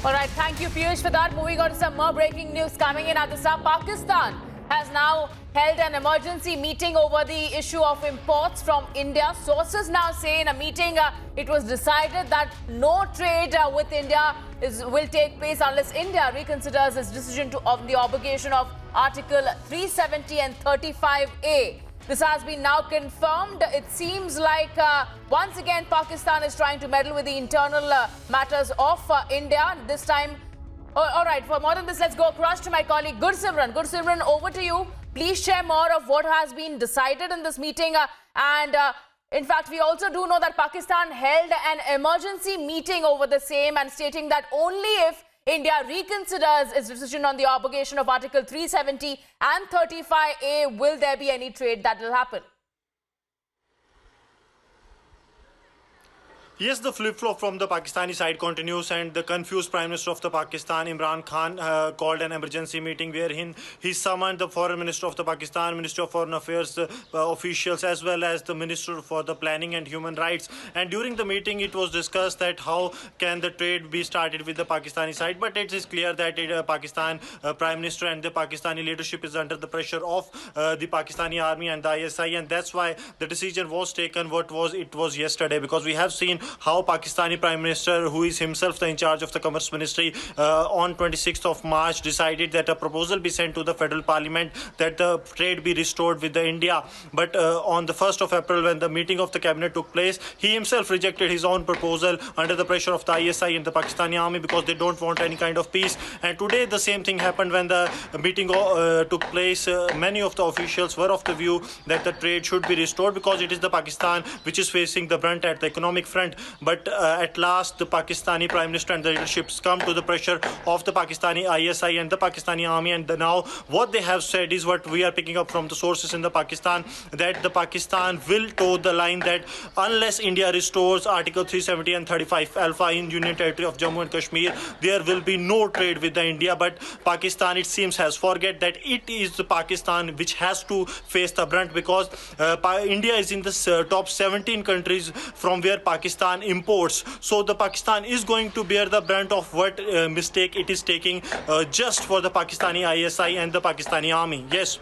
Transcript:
All right, thank you, Piyush, for that. Moving on to some more breaking news coming in at the start. Pakistan has now held an emergency meeting over the issue of imports from India. Sources now say in a meeting it was decided that no trade with India will take place unless India reconsiders its decision of the obligation of Article 370 and 35A. This has been now confirmed. It seems like once again Pakistan is trying to meddle with the internal matters of India. This time, all right, for more than this, let's go across to my colleague Gursimran. Gursimran, over to you. Please share more of what has been decided in this meeting. In fact, we also do know that Pakistan held an emergency meeting over the same and stating that only if India reconsiders its decision on the obligation of Article 370 and 35A, will there be any trade that will happen? Yes, the flip-flop from the Pakistani side continues, and the confused Prime Minister of the Pakistan, Imran Khan, called an emergency meeting wherein he summoned the Foreign Minister of the Pakistan, Minister of Foreign Affairs officials, as well as the Minister for the Planning and Human Rights. And during the meeting, it was discussed that how can the trade be started with the Pakistani side. But it is clear that Pakistan Prime Minister and the Pakistani leadership is under the pressure of the Pakistani army and the ISI, and that's why the decision was taken it was yesterday, because we have seen how Pakistani Prime Minister, who is himself in charge of the Commerce Ministry, on 26th of March decided that a proposal be sent to the Federal Parliament that the trade be restored with the India. But on the 1st of April, when the meeting of the cabinet took place, he himself rejected his own proposal under the pressure of the ISI and the Pakistani army, because they don't want any kind of peace. And today the same thing happened when the meeting took place. Many of the officials were of the view that the trade should be restored because it is the Pakistan which is facing the brunt at the economic front. But at last, the Pakistani Prime Minister and the leadership succumbed to the pressure of the Pakistani ISI and the Pakistani army. And now what they have said is what we are picking up from the sources in the Pakistan, that the Pakistan will toe the line that unless India restores Article 370 and 35 Alpha in Union Territory of Jammu and Kashmir, there will be no trade with the India. But Pakistan, it seems, has forget that it is the Pakistan which has to face the brunt, because India is in the top 17 countries from where Pakistan imports. So the Pakistan is going to bear the brunt of what mistake it is taking just for the Pakistani ISI and the Pakistani army. Yes.